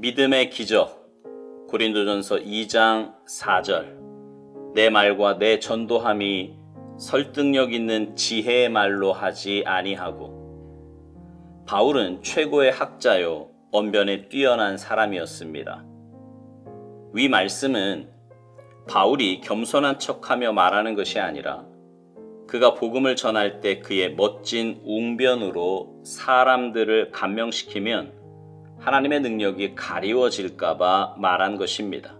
믿음의 기적. 고린도전서 2장 4절. 내 말과 내 전도함이 설득력 있는 지혜의 말로 하지 아니하고. 바울은 최고의 학자요 언변에 뛰어난 사람이었습니다. 위 말씀은 바울이 겸손한 척하며 말하는 것이 아니라 그가 복음을 전할 때 그의 멋진 웅변으로 사람들을 감명시키면 하나님의 능력이 가리워질까봐 말한 것입니다.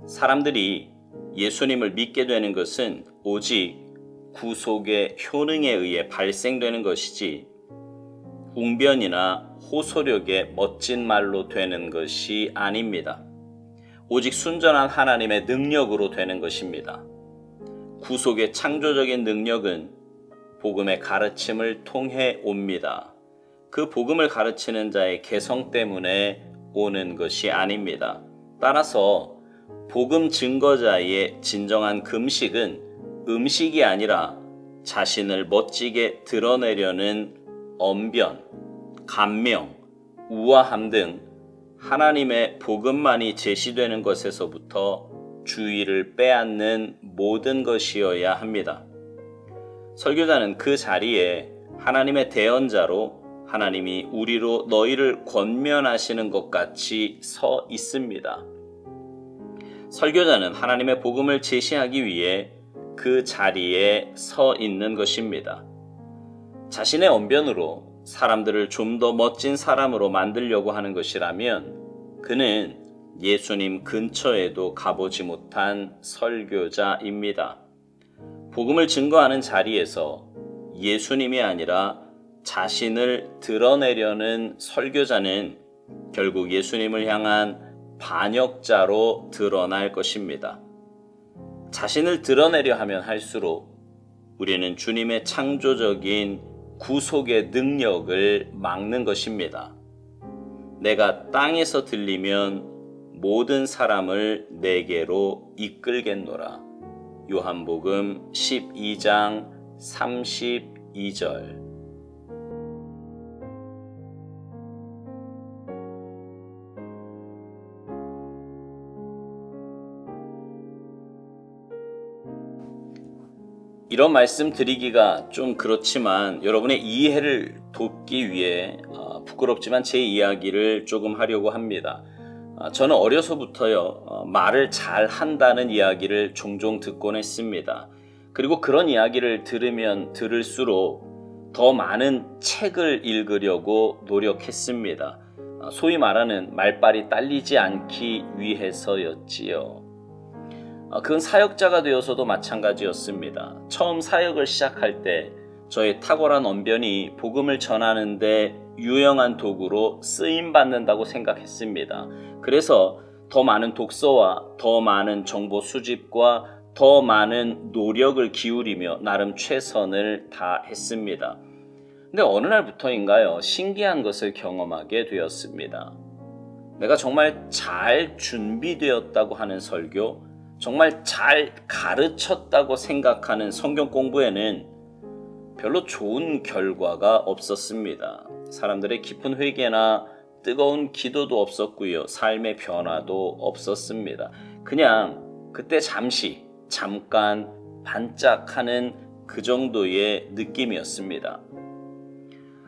사람들이 예수님을 믿게 되는 것은 오직 구속의 효능에 의해 발생되는 것이지 웅변이나 호소력의 멋진 말로 되는 것이 아닙니다. 오직 순전한 하나님의 능력으로 되는 것입니다. 구속의 창조적인 능력은 복음의 가르침을 통해 옵니다. 그 복음을 가르치는 자의 개성 때문에 오는 것이 아닙니다. 따라서 복음 증거자의 진정한 금식은 음식이 아니라 자신을 멋지게 드러내려는 언변, 감명, 우아함 등 하나님의 복음만이 제시되는 것에서부터 주의를 빼앗는 모든 것이어야 합니다. 설교자는 그 자리에 하나님의 대언자로 하나님이 우리로 너희를 권면하시는 것 같이 서 있습니다. 설교자는 하나님의 복음을 제시하기 위해 그 자리에 서 있는 것입니다. 자신의 언변으로 사람들을 좀 더 멋진 사람으로 만들려고 하는 것이라면 그는 예수님 근처에도 가보지 못한 설교자입니다. 복음을 증거하는 자리에서 예수님이 아니라 자신을 드러내려는 설교자는 결국 예수님을 향한 반역자로 드러날 것입니다. 자신을 드러내려 하면 할수록 우리는 주님의 창조적인 구속의 능력을 막는 것입니다. 내가 땅에서 들리면 모든 사람을 내게로 이끌겠노라. 요한복음 12장 32절. 이런 말씀 드리기가 좀 그렇지만 여러분의 이해를 돕기 위해 부끄럽지만 제 이야기를 조금 하려고 합니다. 저는 어려서부터요 말을 잘 한다는 이야기를 종종 듣곤 했습니다. 그리고 그런 이야기를 들으면 들을수록 더 많은 책을 읽으려고 노력했습니다. 소위 말하는 말빨이 딸리지 않기 위해서였지요. 그건 사역자가 되어서도 마찬가지였습니다. 처음 사역을 시작할 때 저의 탁월한 언변이 복음을 전하는 데 유용한 도구로 쓰임받는다고 생각했습니다. 그래서 더 많은 독서와 더 많은 정보 수집과 더 많은 노력을 기울이며 나름 최선을 다했습니다. 근데 어느 날부터인가요? 신기한 것을 경험하게 되었습니다. 내가 정말 잘 준비되었다고 하는 설교, 정말 잘 가르쳤다고 생각하는 성경 공부에는 별로 좋은 결과가 없었습니다. 사람들의 깊은 회개나 뜨거운 기도도 없었고요. 삶의 변화도 없었습니다. 그냥 그때 잠깐 반짝하는 그 정도의 느낌이었습니다.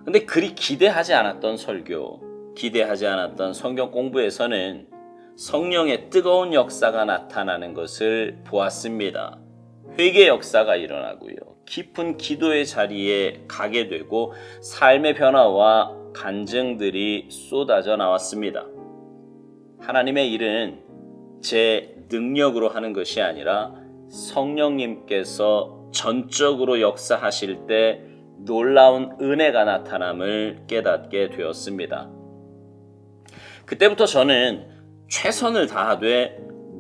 근데 그리 기대하지 않았던 설교, 기대하지 않았던 성경 공부에서는 성령의 뜨거운 역사가 나타나는 것을 보았습니다. 회개 역사가 일어나고요. 깊은 기도의 자리에 가게 되고 삶의 변화와 간증들이 쏟아져 나왔습니다. 하나님의 일은 제 능력으로 하는 것이 아니라 성령님께서 전적으로 역사하실 때 놀라운 은혜가 나타남을 깨닫게 되었습니다. 그때부터 저는 최선을 다하되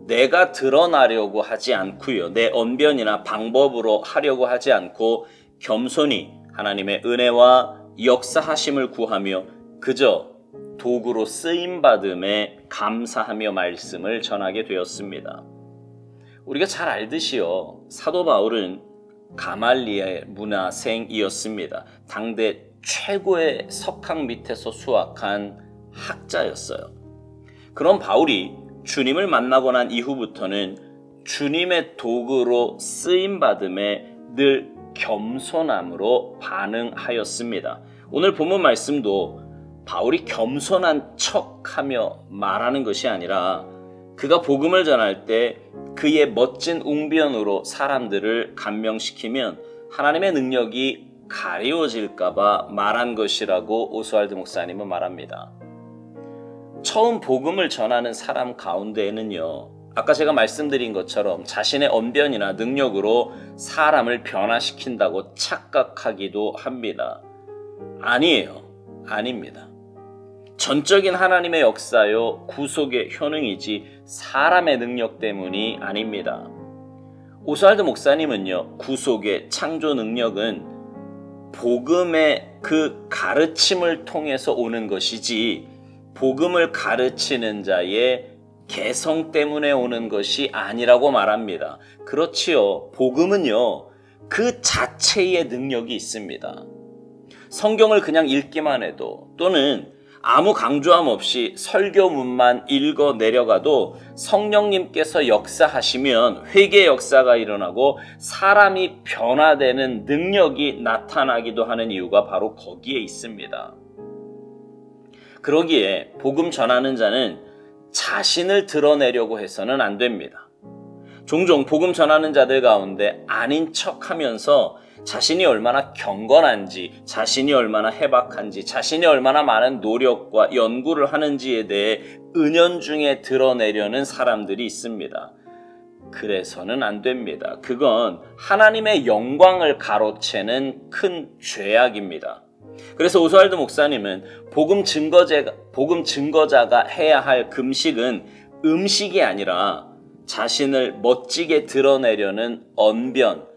내가 드러나려고 하지 않고요. 내 언변이나 방법으로 하려고 하지 않고 겸손히 하나님의 은혜와 역사하심을 구하며 그저 도구로 쓰임받음에 감사하며 말씀을 전하게 되었습니다. 우리가 잘 알듯이요. 사도 바울은 가말리엘 문화생이었습니다. 당대 최고의 석학 밑에서 수학한 학자였어요. 그런 바울이 주님을 만나고 난 이후부터는 주님의 도구로 쓰임받음에 늘 겸손함으로 반응하였습니다. 오늘 본문 말씀도 바울이 겸손한 척하며 말하는 것이 아니라 그가 복음을 전할 때 그의 멋진 웅변으로 사람들을 감명시키면 하나님의 능력이 가리워질까 봐 말한 것이라고 오스왈드 목사님은 말합니다. 처음 복음을 전하는 사람 가운데에는요, 아까 제가 말씀드린 것처럼 자신의 언변이나 능력으로 사람을 변화시킨다고 착각하기도 합니다. 아니에요. 아닙니다. 전적인 하나님의 역사요, 구속의 효능이지 사람의 능력 때문이 아닙니다. 오스왈드 목사님은요, 구속의 창조 능력은 복음의 그 가르침을 통해서 오는 것이지 복음을 가르치는 자의 개성 때문에 오는 것이 아니라고 말합니다. 그렇지요. 복음은요, 그 자체의 능력이 있습니다. 성경을 그냥 읽기만 해도 또는 아무 강조함 없이 설교문만 읽어 내려가도 성령님께서 역사하시면 회개 역사가 일어나고 사람이 변화되는 능력이 나타나기도 하는 이유가 바로 거기에 있습니다. 그러기에 복음 전하는 자는 자신을 드러내려고 해서는 안 됩니다. 종종 복음 전하는 자들 가운데 아닌 척하면서 자신이 얼마나 경건한지, 자신이 얼마나 해박한지, 자신이 얼마나 많은 노력과 연구를 하는지에 대해 은연중에 드러내려는 사람들이 있습니다. 그래서는 안 됩니다. 그건 하나님의 영광을 가로채는 큰 죄악입니다. 그래서 오스왈드 목사님은 복음 증거자가 해야 할 금식은 음식이 아니라 자신을 멋지게 드러내려는 언변,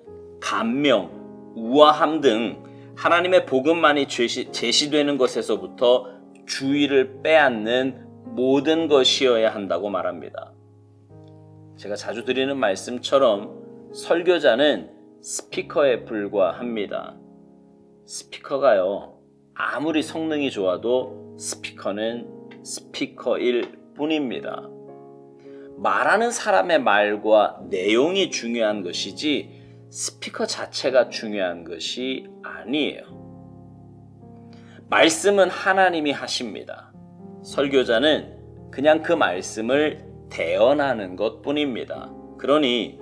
감명, 우아함 등 하나님의 복음만이 제시되는 것에서부터 주의를 빼앗는 모든 것이어야 한다고 말합니다. 제가 자주 드리는 말씀처럼 설교자는 스피커에 불과합니다. 스피커가요, 아무리 성능이 좋아도 스피커는 스피커일 뿐입니다. 말하는 사람의 말과 내용이 중요한 것이지 스피커 자체가 중요한 것이 아니에요. 말씀은 하나님이 하십니다. 설교자는 그냥 그 말씀을 대언하는 것뿐입니다. 그러니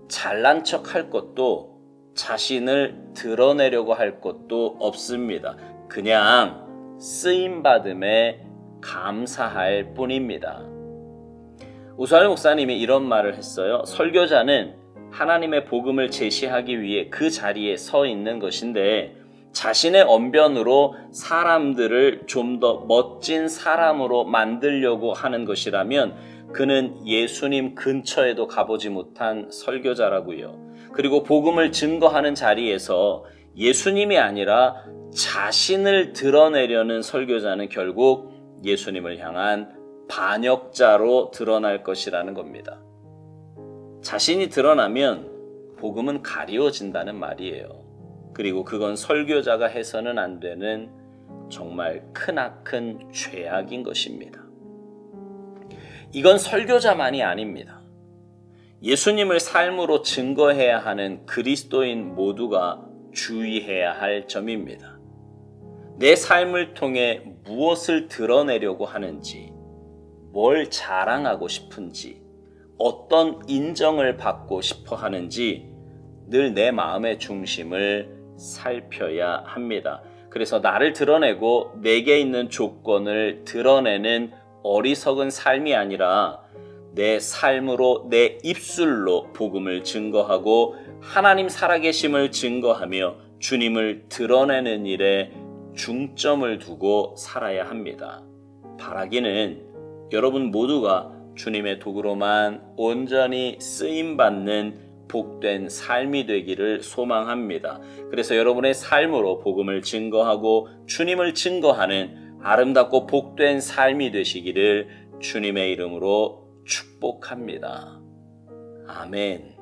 잘난 척할 것도 자신을 드러내려고 할 것도 없습니다. 그냥 쓰임받음에 감사할 뿐입니다. 오스왈드 목사님이 이런 말을 했어요. 설교자는 하나님의 복음을 제시하기 위해 그 자리에 서 있는 것인데 자신의 언변으로 사람들을 좀 더 멋진 사람으로 만들려고 하는 것이라면 그는 예수님 근처에도 가보지 못한 설교자라고요. 그리고 복음을 증거하는 자리에서 예수님이 아니라 자신을 드러내려는 설교자는 결국 예수님을 향한 반역자로 드러날 것이라는 겁니다. 자신이 드러나면 복음은 가리워진다는 말이에요. 그리고 그건 설교자가 해서는 안 되는 정말 크나큰 죄악인 것입니다. 이건 설교자만이 아닙니다. 예수님을 삶으로 증거해야 하는 그리스도인 모두가 주의해야 할 점입니다. 내 삶을 통해 무엇을 드러내려고 하는지, 뭘 자랑하고 싶은지, 어떤 인정을 받고 싶어 하는지 늘 내 마음의 중심을 살펴야 합니다. 그래서 나를 드러내고 내게 있는 조건을 드러내는 어리석은 삶이 아니라 내 삶으로, 내 입술로 복음을 증거하고 하나님 살아계심을 증거하며 주님을 드러내는 일에 중점을 두고 살아야 합니다. 바라기는 여러분 모두가 주님의 도구로만 온전히 쓰임받는 복된 삶이 되기를 소망합니다. 그래서 여러분의 삶으로 복음을 증거하고 주님을 증거하는 아름답고 복된 삶이 되시기를 주님의 이름으로 축복합니다. 아멘.